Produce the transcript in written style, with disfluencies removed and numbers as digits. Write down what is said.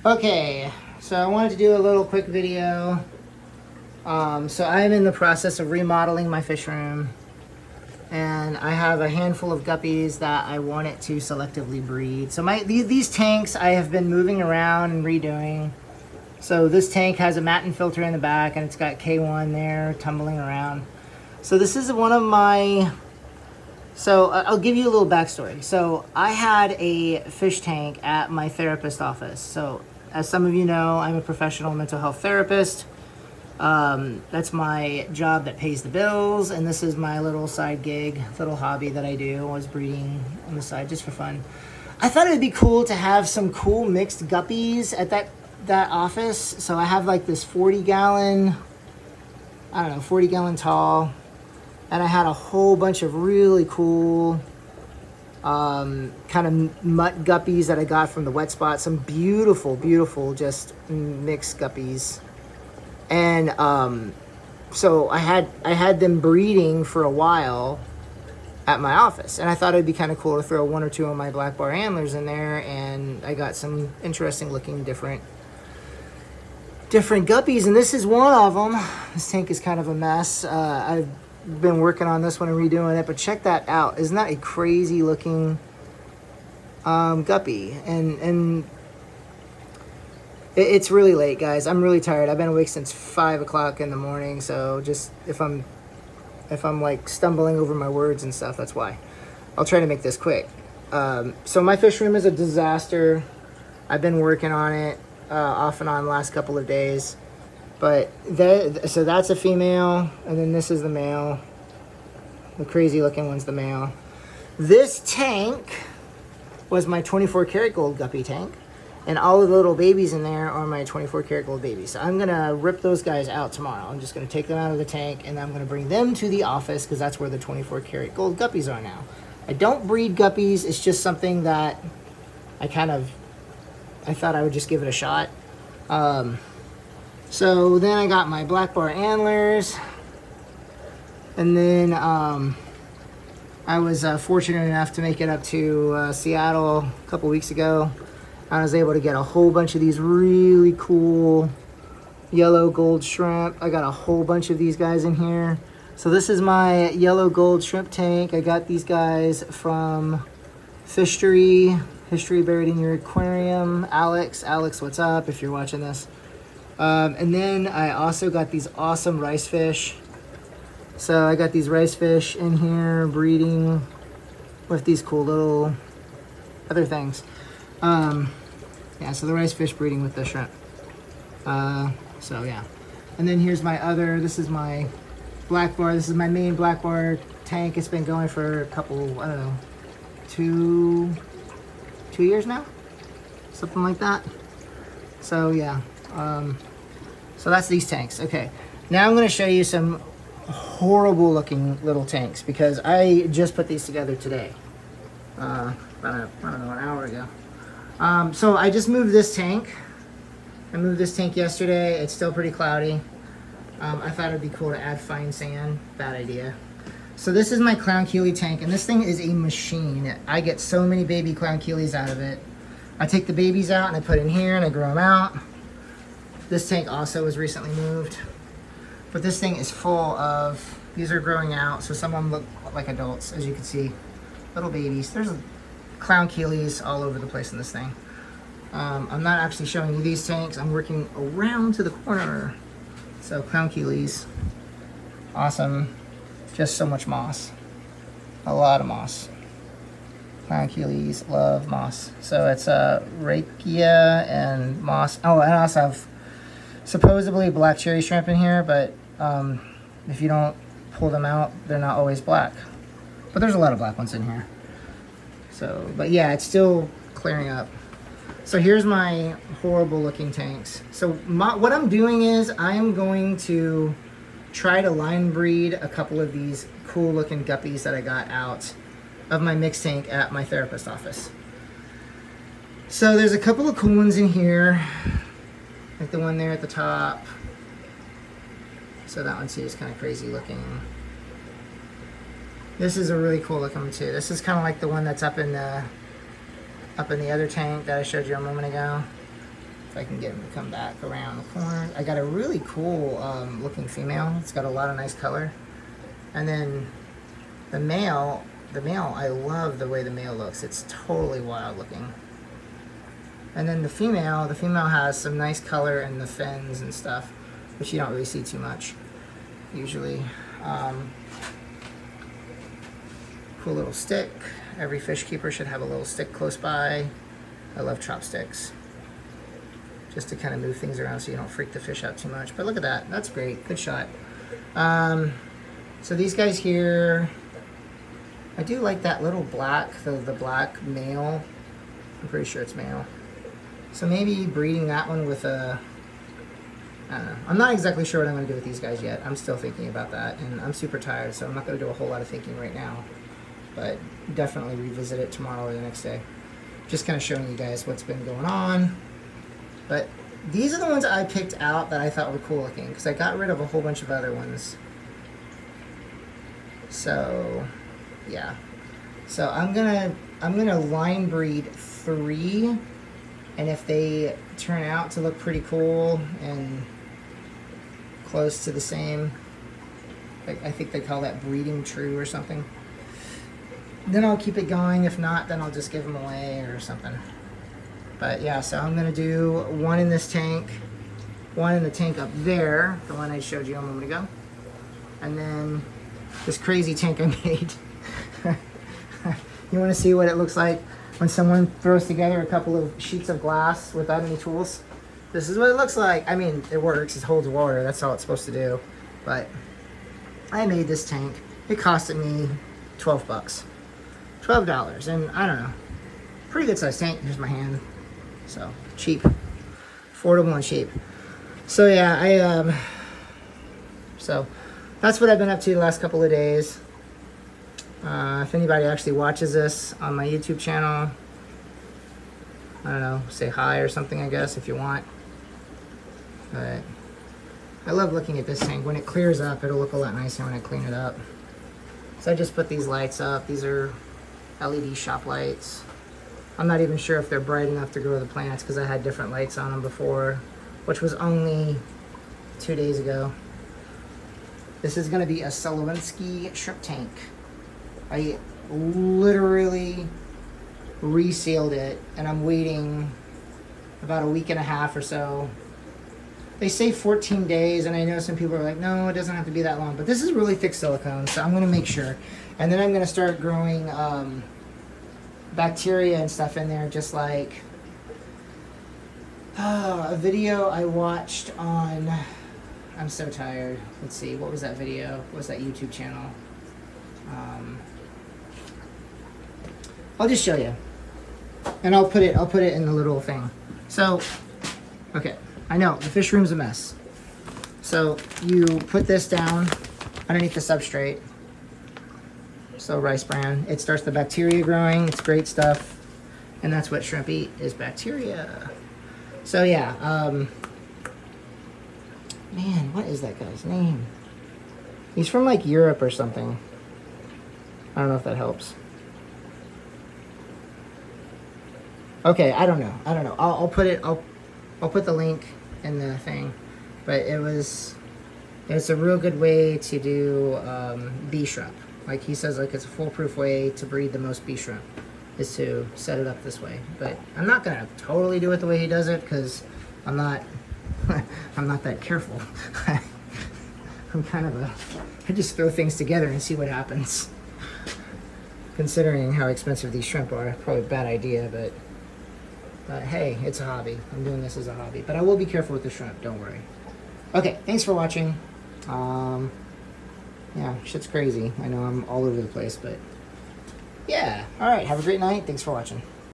Okay, so I wanted to do a little quick video. So I'm in the process of remodeling my fish room, and I have a handful of guppies that I wanted to selectively breed. So these tanks I have been moving around and redoing. So this tank has a Matin filter in the back, and it's got K1 there tumbling around. So this is one of my... So I'll give you a little backstory. So I had a fish tank at my therapist office. So as some of you know, I'm a professional mental health therapist. That's my job that pays the bills, and this is my little side gig, little hobby that I do. I was breeding on the side just for fun. I thought it would be cool to have some cool mixed guppies at that office. So I have like this 40-gallon, I don't know, 40-gallon tall, and I had a whole bunch of really cool kind of mutt guppies that I got from the wet spot. Some beautiful, beautiful, just mixed guppies. And so I had them breeding for a while at my office, and I thought it'd be kind of cool to throw one or two of my black bar antlers in there, and I got some interesting looking different guppies, and this is one of them. This tank is kind of a mess. I've been working on this one and redoing it, but check that out. Isn't that a crazy looking guppy? And it's really late, guys. I'm really tired. I've been awake since 5 o'clock in the morning, so just if I'm like stumbling over my words and stuff, that's why. I'll try to make this quick. So my fish room is a disaster. I've been working on it off and on the last couple of days. But so that's a female, and then this is the male. The crazy looking one's the male. This tank was my 24 karat gold guppy tank, and all of the little babies in there are my 24 karat gold babies. So I'm gonna rip those guys out tomorrow. I'm just gonna take them out of the tank, and I'm gonna bring them to the office because that's where the 24 karat gold guppies are now. I don't breed guppies. It's just something that I thought I would just give it a shot. So then I got my black bar antlers, and then I was fortunate enough to make it up to Seattle a couple weeks ago. I was able to get a whole bunch of these really cool yellow gold shrimp. I got a whole bunch of these guys in here. So this is my yellow gold shrimp tank. I got these guys from Fishery Buried in Your Aquarium. Alex, what's up if you're watching this? And then I also got these awesome rice fish. So I got these rice fish in here breeding with these cool little other things. Yeah, so the rice fish breeding with the shrimp. So yeah. And then here's my other, this is my black bar. This is my main black bar tank. It's been going for a couple, I don't know, two years now? Something like that. So yeah. So that's these tanks. Okay, now I'm going to show you some horrible looking little tanks because I just put these together today. About I don't know, an hour ago. So I just moved this tank. I moved this tank yesterday. It's still pretty cloudy. I thought it'd be cool to add fine sand. Bad idea. So this is my clown keely tank, and this thing is a machine. I get so many baby clown keelys out of it. I take the babies out and I put in here and I grow them out. This tank also was recently moved, but this thing is full of, these are growing out, so some of them look like adults, as you can see, little babies. There's clown keelys all over the place in this thing. I'm not actually showing you these tanks. I'm working around to the corner. So clown keelys, awesome, just so much moss, a lot of moss. Clown keelys love moss. So it's rakia and moss. Oh, and I also have supposedly black cherry shrimp in here, but if you don't pull them out, they're not always black. But there's a lot of black ones in here. So, but yeah, it's still clearing up. So here's my horrible looking tanks. So what I'm doing is I'm going to try to line breed a couple of these cool looking guppies that I got out of my mixed tank at my therapist office. So there's a couple of cool ones in here, like the one there at the top. So that one too is kind of crazy looking. This is a really cool looking one too. This is kind of like the one that's up in the other tank that I showed you a moment ago. If I can get him to come back around the corner. I got a really cool looking female. It's got a lot of nice color. And then the male, I love the way the male looks. It's totally wild looking. And then the female has some nice color in the fins and stuff, which you don't really see too much usually. Cool little stick. Every fish keeper should have a little stick close by. I love chopsticks, just to kind of move things around so you don't freak the fish out too much. But look at that, that's great, good shot. So these guys here, I do like that little black, the black male. I'm pretty sure it's male. So maybe breeding that one with a, I don't know. I'm not exactly sure what I'm going to do with these guys yet. I'm still thinking about that, and I'm super tired, so I'm not going to do a whole lot of thinking right now. But definitely revisit it tomorrow or the next day. Just kind of showing you guys what's been going on. But these are the ones I picked out that I thought were cool looking, because I got rid of a whole bunch of other ones. So yeah. So I'm gonna line breed 3, and if they turn out to look pretty cool and close to the same, like I think they call that breeding true or something, then I'll keep it going. If not, then I'll just give them away or something. But yeah, so I'm gonna do one in this tank, one in the tank up there, the one I showed you a moment ago, and then this crazy tank I made. You want to see what it looks like when someone throws together a couple of sheets of glass without any tools? This is what it looks like. I mean, it works, it holds water, that's all it's supposed to do. But I made this tank. It costed me 12 bucks. $12, and I don't know. Pretty good sized tank. Here's my hand. So, cheap. Affordable and cheap. So yeah, so that's what I've been up to the last couple of days. If anybody actually watches this on my YouTube channel, I don't know, say hi or something, I guess, if you want. But I love looking at this tank. When it clears up, it'll look a lot nicer when I clean it up. So I just put these lights up. These are LED shop lights. I'm not even sure if they're bright enough to grow the plants, because I had different lights on them before, which was only 2 days ago. This is going to be a Solowinsky shrimp tank. I literally resealed it, and I'm waiting about a week and a half or so. They say 14 days, and I know some people are like, no, it doesn't have to be that long, but this is really thick silicone, so I'm going to make sure. And then I'm going to start growing bacteria and stuff in there, just like a video I watched on, I'm so tired. Let's see, what was that video? What was that YouTube channel? I'll just show you, and I'll put it in the little thing. So, okay, I know the fish room's a mess. So you put this down underneath the substrate. So rice bran, it starts the bacteria growing. It's great stuff, and that's what shrimp eat, is bacteria. So yeah, man, what is that guy's name? He's from like Europe or something. I don't know if that helps. Okay, I don't know. I'll put the link in the thing, but it's a real good way to do bee shrimp. Like he says, like it's a foolproof way to breed the most bee shrimp is to set it up this way. But I'm not gonna totally do it the way he does it, because I'm not that careful. I just throw things together and see what happens. Considering how expensive these shrimp are, probably a bad idea, but hey, it's a hobby. I'm doing this as a hobby. But I will be careful with the shrimp, don't worry. Okay, thanks for watching. Yeah, shit's crazy. I know I'm all over the place, but yeah. All right, have a great night. Thanks for watching.